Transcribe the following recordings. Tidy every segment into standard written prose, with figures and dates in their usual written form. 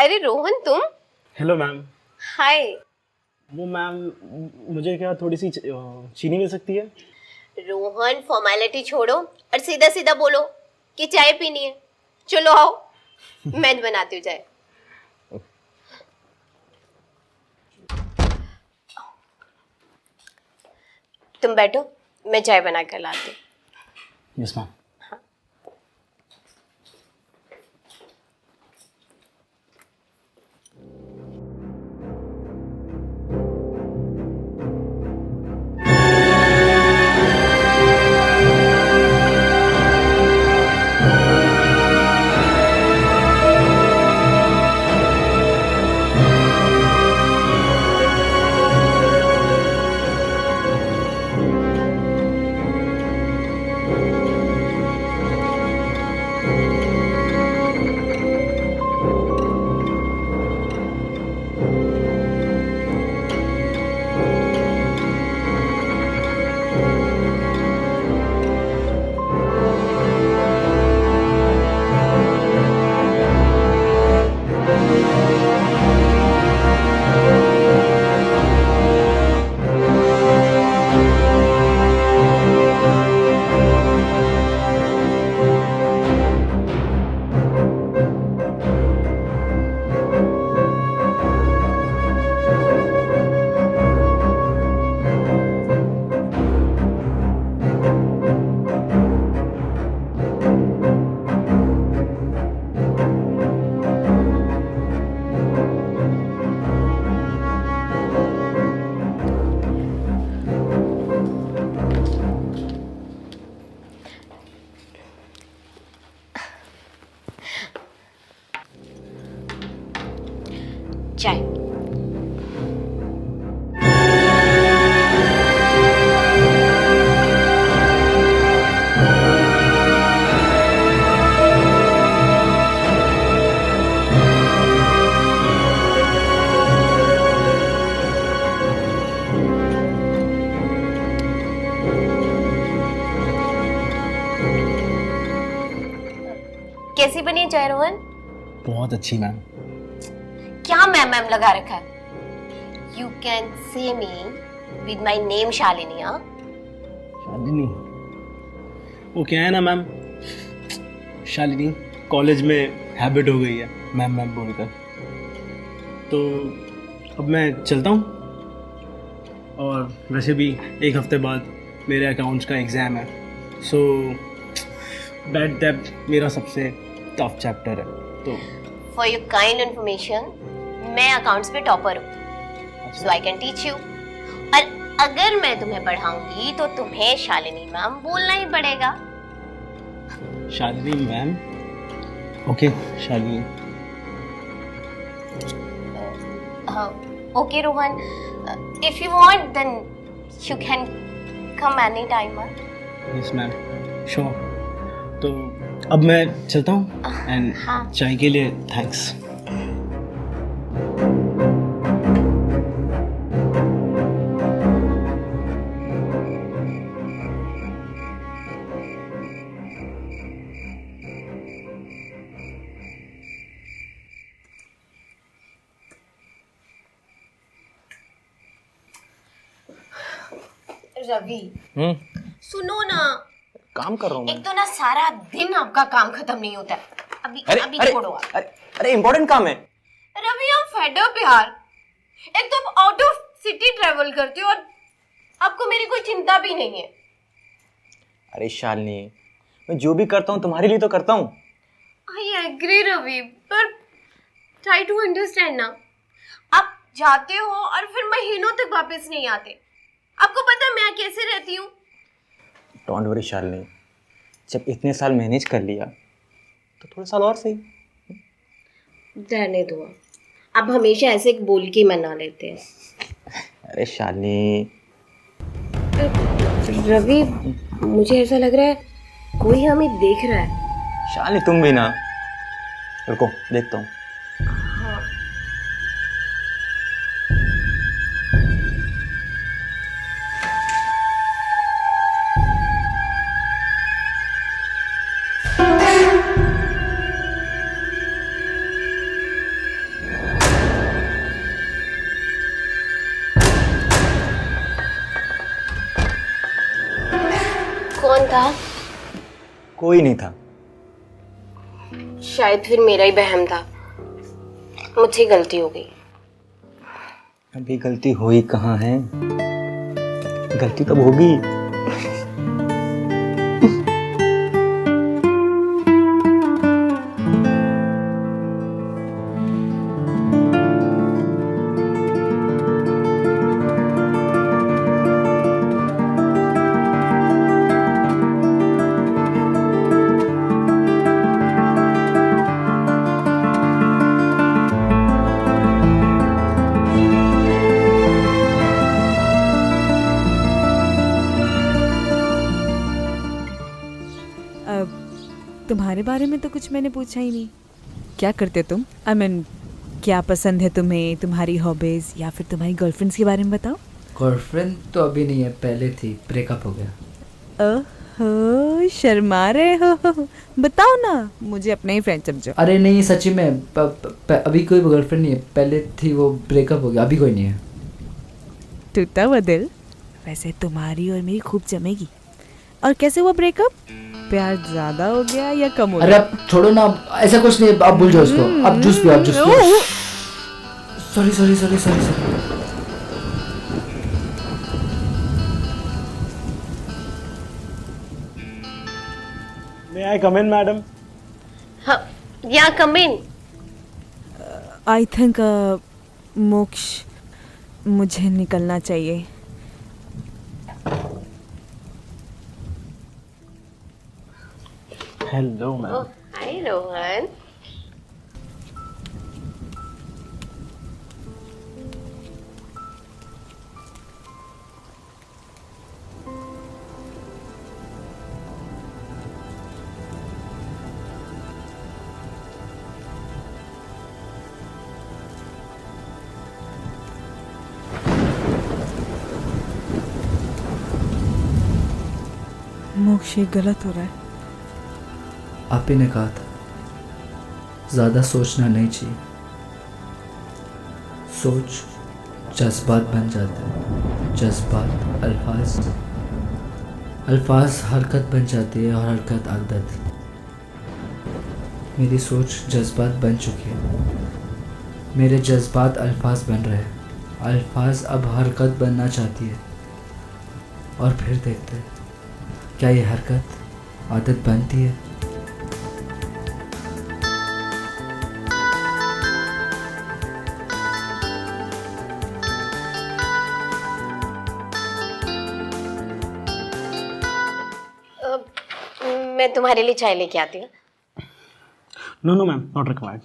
अरे रोहन तुम। Hello ma'am. Hi. वो मैम, मुझे क्या थोड़ी सी चीनी मिल सकती है? रोहन फॉर्मेलिटी छोड़ो और सीधा सीधा बोलो कि चाय पीनी है। चलो आओ, मैं बनाती हूँ चाय। तुम बैठो, मैं चाय बना कर लाती हूँ। Yes ma'am. चाय। कैसी बनी है चाय रोहन? बहुत अच्छी मैम। क्या मैम लगा रखा है? You can say me with my name Shalini. हाँ, शालिनी। वो क्या है ना मैम, शालिनी कॉलेज में हैबिट हो गई है मैम मैम बोलकर। तो अब मैं चलता हूँ, और वैसे भी एक हफ्ते बाद मेरे अकाउंट्स का एग्ज़ाम है। सो बैड डेब्ट मेरा सबसे टफ चैप्टर है। तो फॉर योर काइंड इन्फॉर्मेशन, मैं अकाउंट्स में टॉपर हूँ, सो आई कैन टीच यू। और अगर मैं तुम्हें पढ़ाऊंगी तो तुम्हें शालिनी मैम बोलना ही पड़ेगा। Shalini ma'am. Okay Shalini. Okay Rohan, if you want then you can come any time. Yes ma'am, sure. तो अब मैं चलता हूँ, एंड हाँ। चाय के लिए थैंक्स। रवि सुनो ना, काम कर रहा हूँ मैं। एक तो ना सारा दिन आपका काम खत्म नहीं होता है। अभी अभी छोड़ो आप। अरे इम्पोर्टेंट काम है। रवि हम फेड अप यार। एक तो आप आउट ऑफ सिटी ट्रेवल करते हो और आपको मेरी कोई चिंता भी नहीं है। अरे शालिनी, मैं जो भी करता हूँ तुम्हारे लिए तो करता हूँ। आई एग्री रवि, पर ट्राई टू अंडरस्टैंड ना। आप जाते हो और फिर महीनों तक वापस नहीं आते। आपको पता है मैं कैसे रहती हूँ? डोंट वरी शालिनी, जब इतने साल मैनेज कर लिया तो थोड़े साल और सही। रहने दो, आप हमेशा ऐसे बोल के मना लेते हैं। अरे शालिनी। रवि, मुझे ऐसा लग रहा है कोई हमें देख रहा है। शालिनी तुम भी ना। रुको देखता हूँ। हाँ। था? कोई नहीं था। शायद फिर मेरा ही वहम था, मुझसे गलती हो गई। अभी गलती हुई कहाँ है, गलती तब होगी। तुम्हारे बारे में तो कुछ मैंने पूछा ही नहीं। क्या करते हो तुम? क्या पसंद है तुम्हें, तुम्हारी हॉबीज या फिर तुम्हारी गर्लफ्रेंड्स के बारे में बताओ। गर्लफ्रेंड तो अभी नहीं है, पहले थी, ब्रेकअप हो गया। ओहो, शर्मा रहे हो। बताओ ना, मुझे अपना ही फ्रेंड समझो। अरे नहीं, सच्ची में अभी कोई गर्लफ्रेंड नहीं है, पहले थी, वो ब्रेकअप हो गया, अभी कोई नहीं है। टूटा हुआ दिल। वैसे तुम्हारी और मेरी खूब जमेगी। और कैसे हुआ ब्रेकअप? प्यार ज्यादा हो गया या कम हो अरे गया? अब छोड़ो ना, ऐसा कुछ नहीं है, आप भूल जाओ उसको। अब जूस पियो, आप जूस पियो। Sorry sorry sorry sorry sorry. May I come in madam? हाँ, yeah come in. I think मोक्ष, मुझे निकलना चाहिए। Hello ma'am. Hi Rohan. Moksh, ये गलत हो रहा है। आप ही ने कहा था ज़्यादा सोचना नहीं चाहिए। सोच जज्बात बन जाते हैं, जज्बात अल्फाज हरकत बन जाती है और हरकत आदत। मेरी सोच जज्बात बन चुकी है, मेरे जज्बात अल्फाज बन रहे हैं, अल्फाज अब हरकत बनना चाहती है। और फिर देखते हैं क्या ये हरकत आदत बनती है। मैं तुम्हारे लिए चाय लेके आती हूँ। No no ma'am, not required.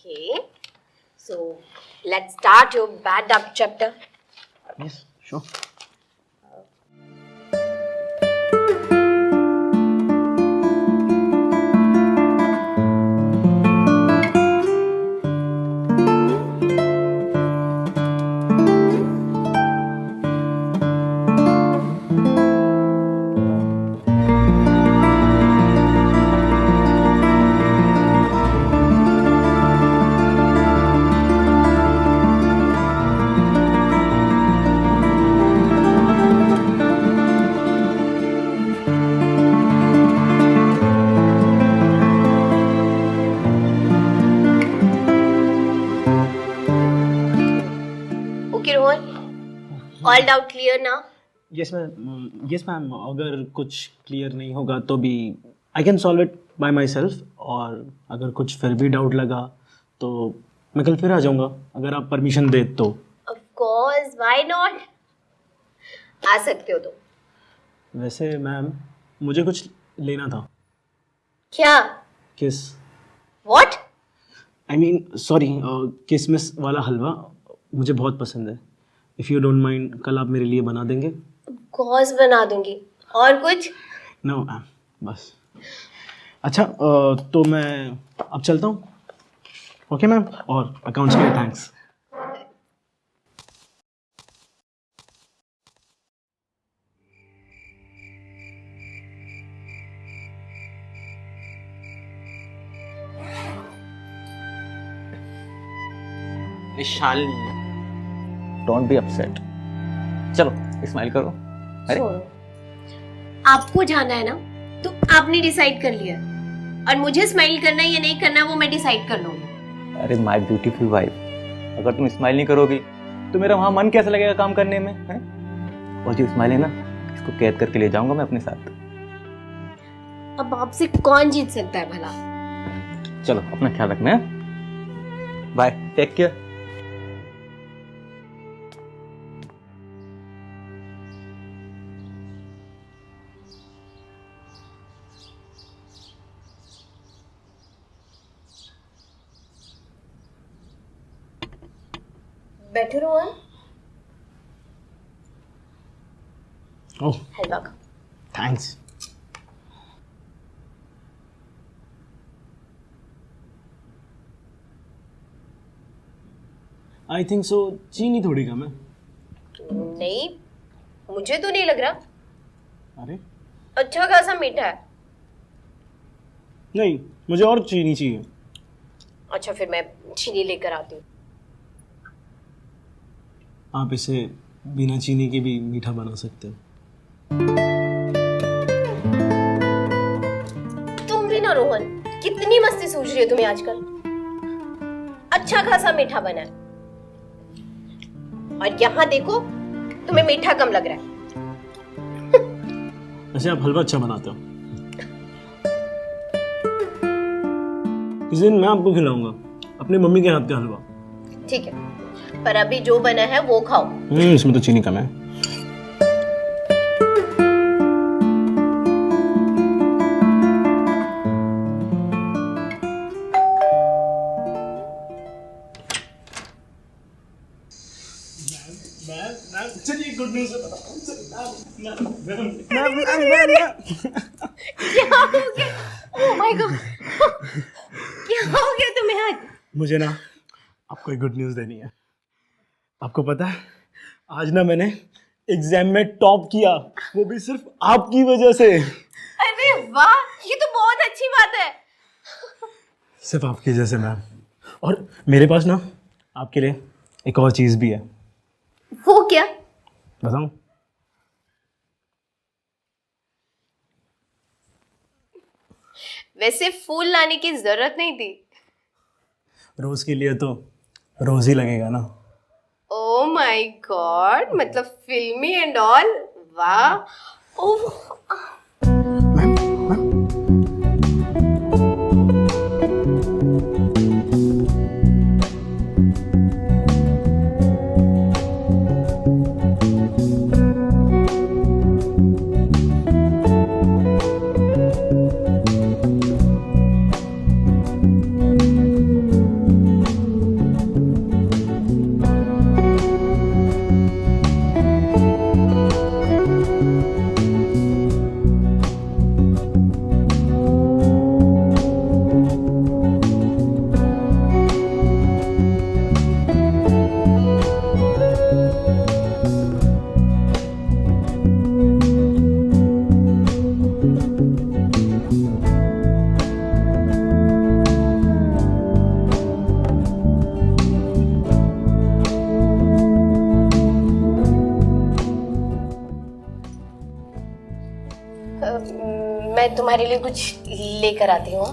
Okay, so let's start your bad up chapter. Yes sure. Okay, Rohan. All doubt clear now? Yes ma'am, yes ma'am. अगर कुछ क्लियर नहीं होगा तो भी I can solve it by myself. और अगर कुछ फिर भी डाउट लगा तो मैं कल फिर आ जाऊँगा, अगर आप परमिशन दे तो। Of course, why not? आ सकते हो तुम। वैसे मैम, मुझे कुछ लेना था। क्या? किस, What? आई मीन सॉरी, किसमिस वाला हलवा मुझे बहुत पसंद है। इफ़ यू डोंट माइंड, कल आप मेरे लिए बना देंगे? Of course बना दूंगी। और कुछ? नो मैम, बस। अच्छा, तो मैं अब चलता हूँ। ओके मैम, और अकाउंट्स के लिए thanks. Shalini, don't be upset. चलो स्माइल करो। अरे छोड़ो। आपको जाना है ना, तो आपने डिसाइड कर लिया, और मुझे स्माइल करना है या नहीं करना वो मैं डिसाइड कर लूंगी। अरे माय ब्यूटीफुल वाइफ, अगर तुम स्माइल नहीं करोगी तो मेरा वहाँ मन कैसे लगेगा काम करने में, है? और जो स्माइल है ना, इसको कैद करके ले जाऊंगा मैं अपने साथ। अब आपसे कौन जीत सकता है भला? चलो अपना ख्याल रखना है, बाय, टेक केयर। बैठो रोहन, ओह हलवा खा। थैंक्स। आई थिंक सो चीनी थोड़ी कम है। नहीं, मुझे तो नहीं लग रहा, अरे अच्छा खासा मीठा है। नहीं, मुझे और चीनी चाहिए। अच्छा फिर मैं चीनी लेकर आती हूँ। आप इसे बिना चीनी के भी मीठा बना सकते हो। तुम भी ना रोहन, कितनी मस्ती सूझ रही है तुम्हें आजकल। अच्छा खासा मीठा बना है, और यहाँ देखो तुम्हें मीठा कम लग रहा है। वैसे आप हलवा अच्छा बनाते हो। किसी दिन मैं आपको खिलाऊंगा अपनी मम्मी के हाथ का हलवा। ठीक है, पर अभी जो बना है वो खाओ। इसमें तो चीनी कम है। चलिए गुड न्यूज़ क्या हो गया? ओह माय गॉड, क्या हो गया तुम्हें आज? मुझे ना आपको एक गुड न्यूज़ देनी है। आपको पता है आज ना मैंने एग्जाम में टॉप किया, वो भी सिर्फ आपकी वजह से। अरे वाह, ये तो बहुत अच्छी बात है। सिर्फ आपकी वजह से मैम। और मेरे पास ना आपके लिए एक और चीज़ भी है। वो क्या? बताऊं? वैसे फूल लाने की जरूरत नहीं थी। रोज के लिए तो रोज ही लगेगा ना। ओ माय गॉड, मतलब फिल्मी एंड ऑल। वाह। ओह मैम मैम मैं तुम्हारे लिए कुछ लेकर आती हूँ।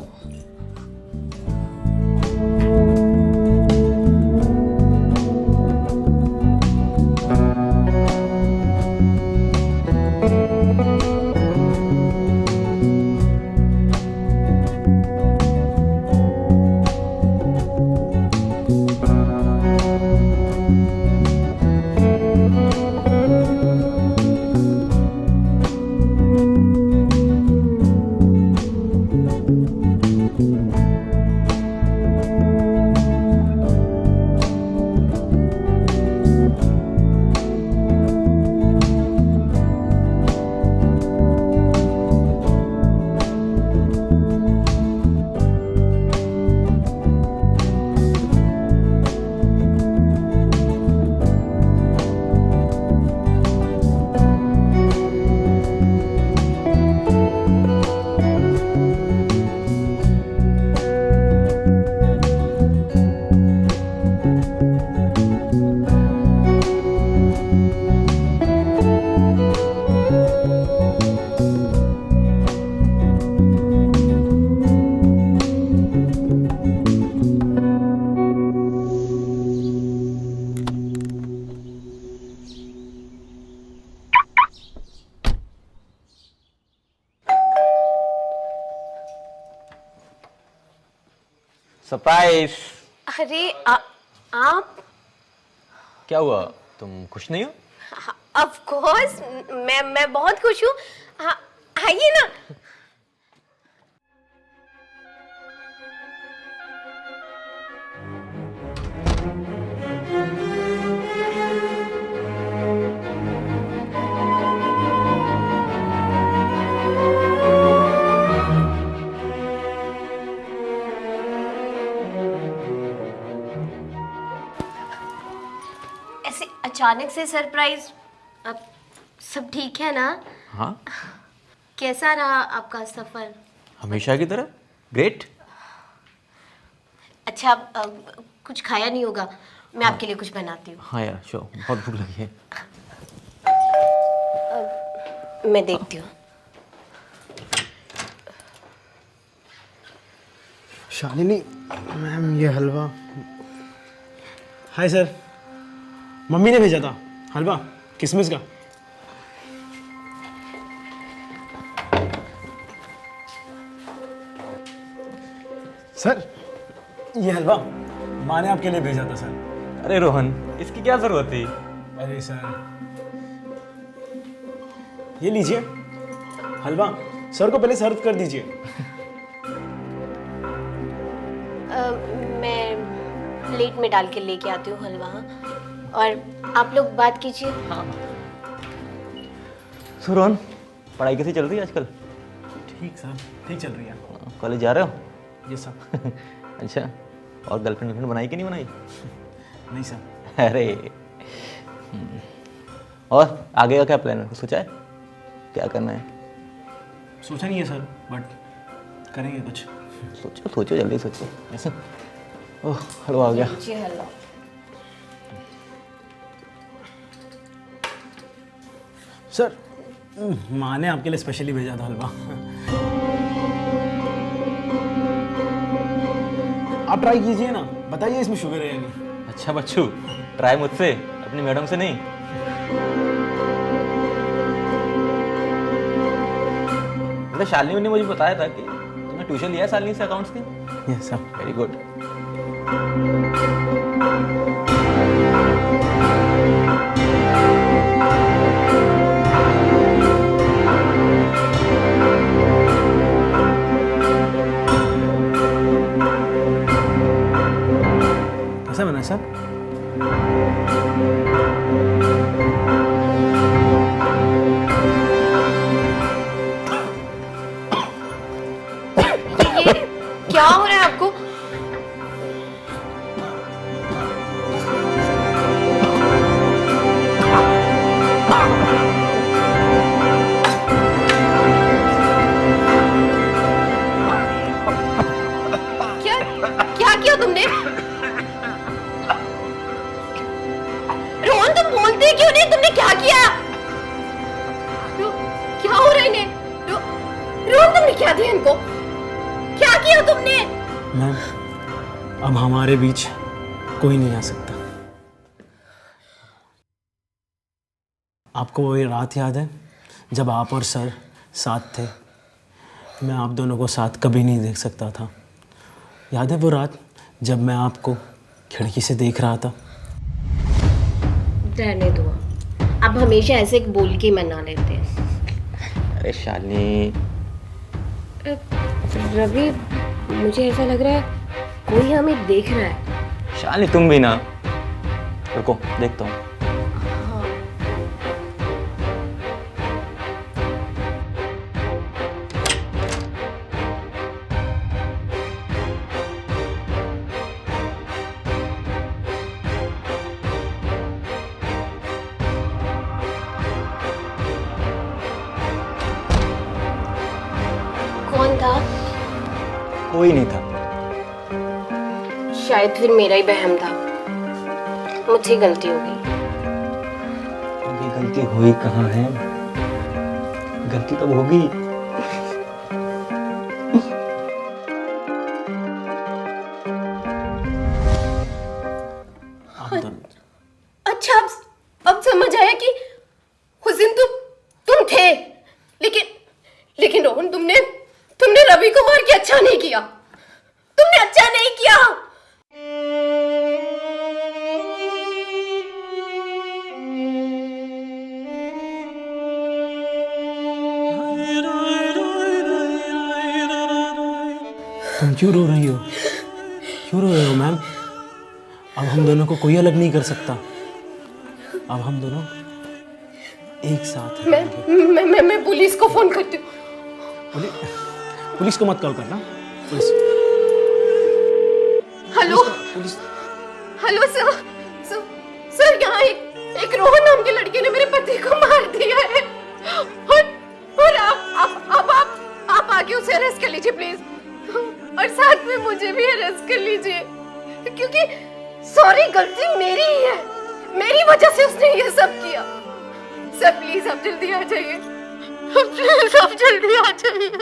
सरप्राइज। अरे आप क्या हुआ, तुम खुश नहीं हो? ऑफ कोर्स मैं बहुत खुश हूँ। आइए ना। ऐसे अचानक से सरप्राइज। अब सब ठीक है ना? हाँ, कैसा रहा आपका सफर? हमेशा की तरह ग्रेट। अच्छा, कुछ खाया नहीं होगा, मैं आपके लिए कुछ बनाती हूँ। हाँ यार, शो बहुत भूख लगी है। मैं देखती हूँ। शालिनी मैम, ये हलवा। हाय सर, मम्मी ने भेजा था हलवा किशमिश का। सर, ये हलवा माँ ने आपके लिए भेजा था सर। अरे रोहन, इसकी क्या जरूरत थी? अरे सर, ये लीजिए हलवा, सर को पहले सर्व कर दीजिए। मैं प्लेट में डाल के लेके आती हूँ हलवा, और आप लोग बात कीजिए। सो रोहन, पढ़ाई कैसी चल रही है आजकल? ठीक सर, ठीक चल रही है। कॉलेज जा रहे हो? ये सर। अच्छा, और गर्लफ्रेंड बनाई कि नहीं बनाई? नहीं सर। अरे और आगे का क्या प्लान है, कुछ सोचा है क्या करना है? सोचा नहीं है सर, बट करेंगे कुछ। सोचो सोचो, जल्दी सोचो। ऐसा ओह, हलवा आ गया। लीजिए हलवा। सर, माँ ने आपके लिए स्पेशली भेजा था हलवा। आप ट्राई कीजिए ना, बताइए इसमें शुगर है या नहीं। अच्छा बच्चू, ट्राई मुझसे, अपनी मैडम से नहीं। मतलब शालिनी ने मुझे बताया था कि तुमने ट्यूशन लिया है शालिनी से अकाउंट्स की। Yes sir. Very good. कैसा बना है सर? ये क्या हो रहा है आपको? क्या क्या किया तुमने? रोहन, तुम बोलते क्यों नहीं? तुमने क्या किया? क्या हो रहा है इन्हें? रोहन, तुमने क्या दिया इनको? क्या किया तुमने? मैम, अब हमारे बीच कोई नहीं आ सकता। आपको वो रात याद है जब आप और सर साथ थे? मैं आप दोनों को साथ कभी नहीं देख सकता था। याद है वो रात जब मैं आपको खिड़की से देख रहा था? रहने दो, अब हमेशा ऐसे बोल के मना लेते हैं। अरे शालिनी, रवि, मुझे ऐसा लग रहा है कोई हमें देख रहा है। शालिनी तुम भी ना। रुको, देखता हूँ। कौन था? कोई नहीं था। शायद फिर मेरा ही वहम था, मुझसे गलती हो गई। अभी गलती हुई कहाँ है? गलती तब होगी। अच्छा, अब समझ आया कि उस दिन तुम थे। लेकिन रोहन, तुमने रवि को मार के अच्छा नहीं किया। तुमने अच्छा नहीं किया। क्या? तुम क्यों रो रही हो? क्यों रो रहे हो मैम? अब हम दोनों को कोई अलग नहीं कर सकता। अब हम दोनों एक साथ हैं। मैं पुलिस को फोन करती हूँ। पुलिस को मत कॉल करना। Police hello police hello sir यहाँ एक रोहन नाम की लड़की ने मेरे पति को मार दिया है और आप आके उसे अरेस्ट कर लीजिए प्लीज, और साथ में मुझे भी अरेस्ट कर लीजिए, क्योंकि सॉरी गलती मेरी ही है, मेरी वजह से उसने ये सब किया। सर प्लीज आप जल्दी आ जाइए, प्लीज आप जल्दी आ जाइए।